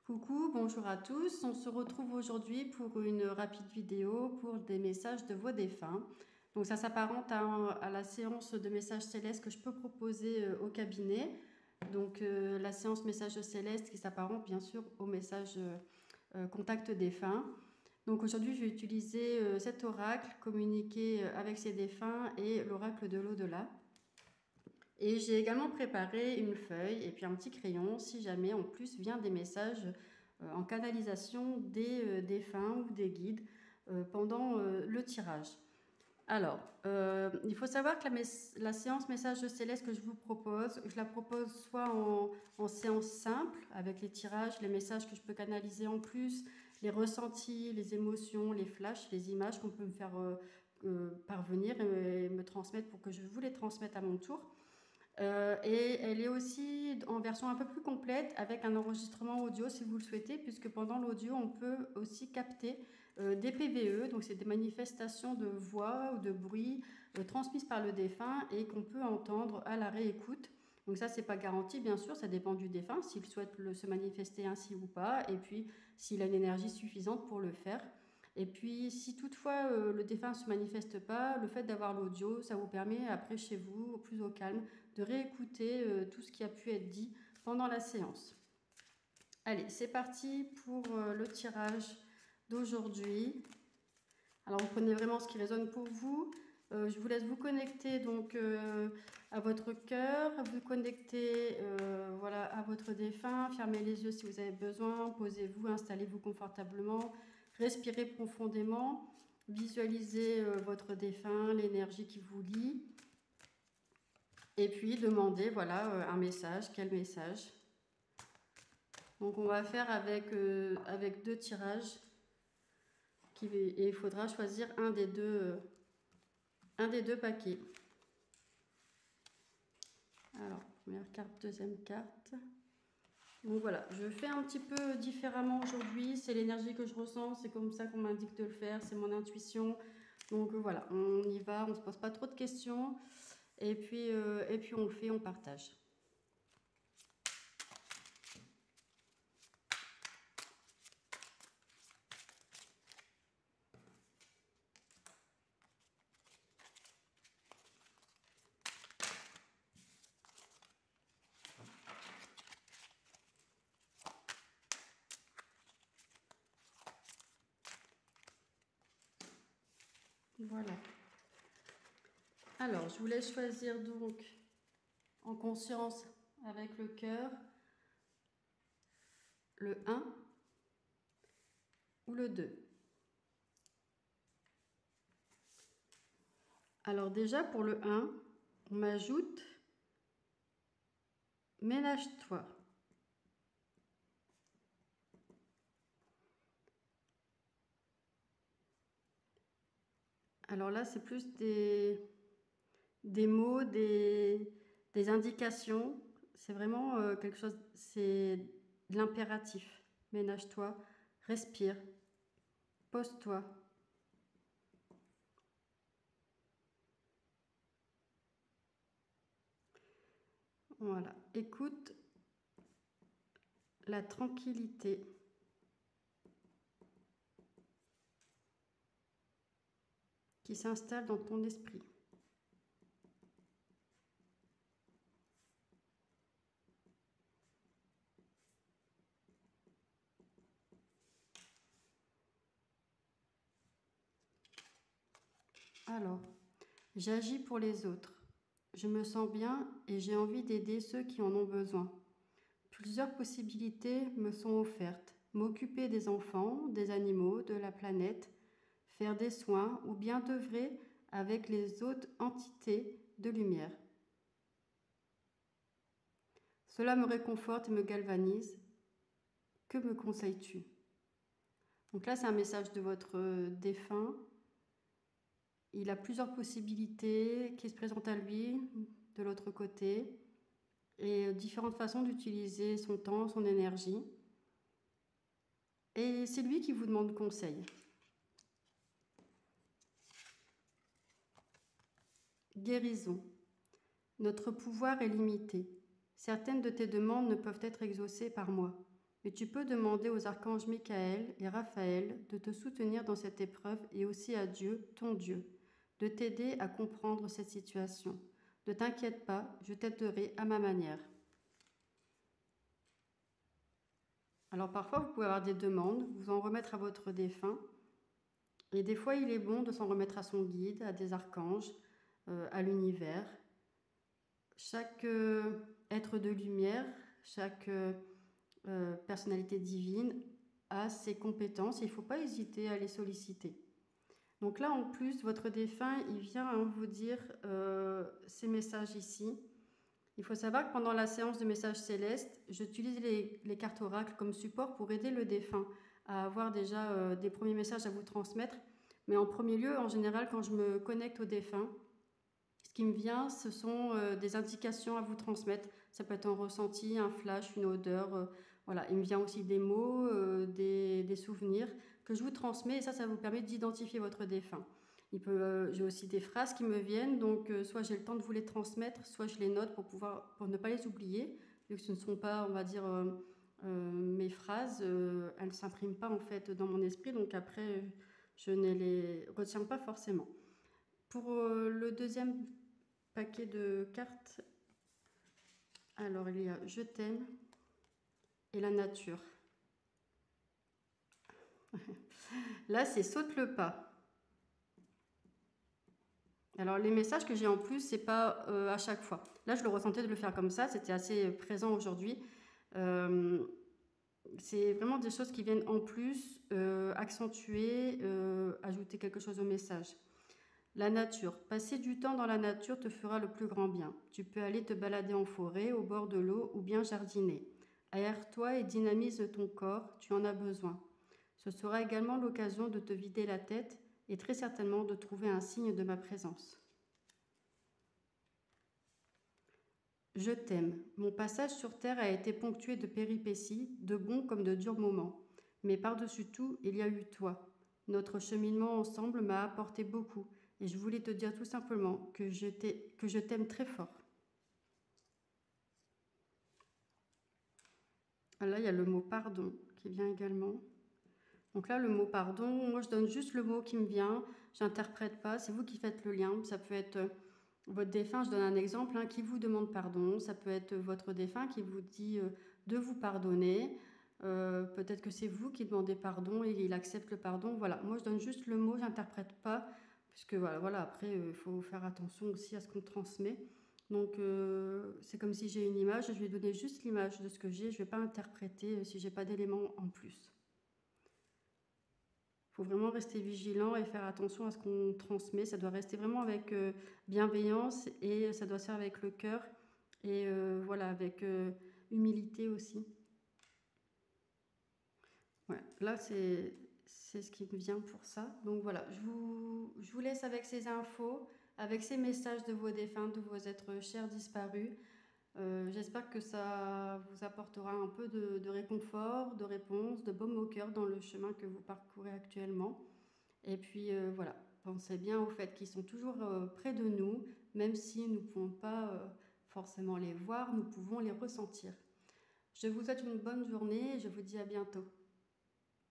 Coucou, bonjour à tous. On se retrouve aujourd'hui pour une rapide vidéo pour des messages de vos défunts. Donc ça s'apparente à la séance de messages célestes que je peux proposer au cabinet. Donc la séance messages célestes qui s'apparente bien sûr au message contact défunt. Donc aujourd'hui je vais utiliser cet oracle communiqué avec ses défunts et l'oracle de l'au-delà. Et j'ai également préparé une feuille et puis un petit crayon si jamais en plus vient des messages en canalisation des défunts ou des guides pendant le tirage. Alors, il faut savoir que la séance message céleste que je vous propose, je la propose soit en séance simple avec les tirages, les messages que je peux canaliser en plus, les ressentis, les émotions, les flashs, les images qu'on peut me faire parvenir et me transmettre pour que je vous les transmette à mon tour. Et elle est aussi en version un peu plus complète avec un enregistrement audio si vous le souhaitez, puisque pendant l'audio on peut aussi capter des PVE, donc c'est des manifestations de voix ou de bruit transmises par le défunt et qu'on peut entendre à la réécoute. Donc ça c'est pas garanti bien sûr, ça dépend du défunt s'il souhaite se manifester ainsi ou pas, et puis s'il a une énergie suffisante pour le faire. Et puis, si toutefois le défunt ne se manifeste pas, le fait d'avoir l'audio, ça vous permet après chez vous, plus au calme, de réécouter tout ce qui a pu être dit pendant la séance. Allez, c'est parti pour le tirage d'aujourd'hui. Alors, vous prenez vraiment ce qui résonne pour vous. Je vous laisse vous connecter donc à votre cœur, vous connecter voilà, à votre défunt. Fermez les yeux si vous avez besoin, posez-vous, installez-vous confortablement. Respirez profondément, visualisez votre défunt, l'énergie qui vous lie. Et puis demandez voilà, un message, quel message. Donc on va faire avec 2 tirages. Et il faudra choisir un des deux paquets. Alors, première carte, deuxième carte. Donc voilà, je fais un petit peu différemment aujourd'hui, c'est l'énergie que je ressens, c'est comme ça qu'on m'indique de le faire, c'est mon intuition. Donc voilà, on y va, on ne se pose pas trop de questions, et puis on le fait, on partage. Voilà. Alors, je vous laisse choisir donc en conscience avec le cœur le 1 ou le 2. Alors déjà pour le 1, on m'ajoute ménage-toi. Alors là, c'est plus des mots, des indications. C'est vraiment quelque chose, c'est de l'impératif. Ménage-toi, respire, pose-toi. Voilà, écoute la tranquillité. Qui s'installe dans ton esprit. Alors, j'agis pour les autres. Je me sens bien et j'ai envie d'aider ceux qui en ont besoin. Plusieurs possibilités me sont offertes. M'occuper des enfants, des animaux, de la planète, faire des soins ou bien d'œuvrer avec les autres entités de lumière. Cela me réconforte et me galvanise. Que me conseilles-tu? Donc là, c'est un message de votre défunt. Il a plusieurs possibilités qui se présentent à lui de l'autre côté et différentes façons d'utiliser son temps, son énergie. Et c'est lui qui vous demande conseil. Guérison. Notre pouvoir est limité. Certaines de tes demandes ne peuvent être exaucées par moi. Mais tu peux demander aux archanges Michael et Raphaël de te soutenir dans cette épreuve et aussi à Dieu, ton Dieu, de t'aider à comprendre cette situation. Ne t'inquiète pas, je t'aiderai à ma manière. Alors parfois, vous pouvez avoir des demandes, vous en remettre à votre défunt. Et des fois, il est bon de s'en remettre à son guide, à des archanges, à l'univers. Chaque être de lumière, chaque personnalité divine a ses compétences et il ne faut pas hésiter à les solliciter. Donc là, en plus, votre défunt, il vient vous dire ces messages ici. Il faut savoir que pendant la séance de messages célestes, j'utilise les cartes oracles comme support pour aider le défunt à avoir déjà des premiers messages à vous transmettre. Mais en premier lieu, en général, quand je me connecte au défunt, ce qui me vient, ce sont des indications à vous transmettre. Ça peut être un ressenti, un flash, une odeur. Voilà. Il me vient aussi des mots, des souvenirs que je vous transmets et ça vous permet d'identifier votre défunt. J'ai aussi des phrases qui me viennent, donc soit j'ai le temps de vous les transmettre, soit je les note pour ne pas les oublier, vu que ce ne sont pas, on va dire, mes phrases, elles ne s'impriment pas en fait dans mon esprit, donc après je ne les retiens pas forcément. Pour le deuxième paquet de cartes, alors il y a je t'aime et la nature. Là c'est saute le pas. Alors les messages que j'ai en plus, c'est pas à chaque fois. Là je le ressentais de le faire comme ça, c'était assez présent aujourd'hui. C'est vraiment des choses qui viennent en plus accentuer, ajouter quelque chose au message. La nature. Passer du temps dans la nature te fera le plus grand bien. Tu peux aller te balader en forêt, au bord de l'eau ou bien jardiner. Aère-toi et dynamise ton corps, tu en as besoin. Ce sera également l'occasion de te vider la tête et très certainement de trouver un signe de ma présence. Je t'aime. Mon passage sur terre a été ponctué de péripéties, de bons comme de durs moments. Mais par-dessus tout, il y a eu toi. Notre cheminement ensemble m'a apporté beaucoup et je voulais te dire tout simplement que je t'aime très fort. Là, il y a le mot pardon qui vient également. Donc là, le mot pardon, moi je donne juste le mot qui me vient, j'interprète pas, c'est vous qui faites le lien. Ça peut être votre défunt, je donne un exemple, qui vous demande pardon, ça peut être votre défunt qui vous dit de vous pardonner, peut-être que c'est vous qui demandez pardon et il accepte le pardon. Voilà, moi je donne juste le mot, j'interprète pas, puisque voilà après il faut faire attention aussi à ce qu'on transmet. Donc c'est comme si j'ai une image, je vais donner juste l'image de ce que j'ai, je ne vais pas interpréter si j'ai pas d'éléments en plus. Il faut vraiment rester vigilant et faire attention à ce qu'on transmet. Ça doit rester vraiment avec bienveillance et ça doit se faire avec le cœur et voilà, avec humilité aussi. Ouais, là, c'est ce qui me vient pour ça. Donc voilà, je vous laisse avec ces infos, avec ces messages de vos défunts, de vos êtres chers disparus. J'espère que ça vous apportera un peu de réconfort, de réponse, de baume au cœur dans le chemin que vous parcourez actuellement. Et puis voilà, pensez bien au fait qu'ils sont toujours près de nous, même si nous ne pouvons pas forcément les voir, nous pouvons les ressentir. Je vous souhaite une bonne journée et je vous dis à bientôt.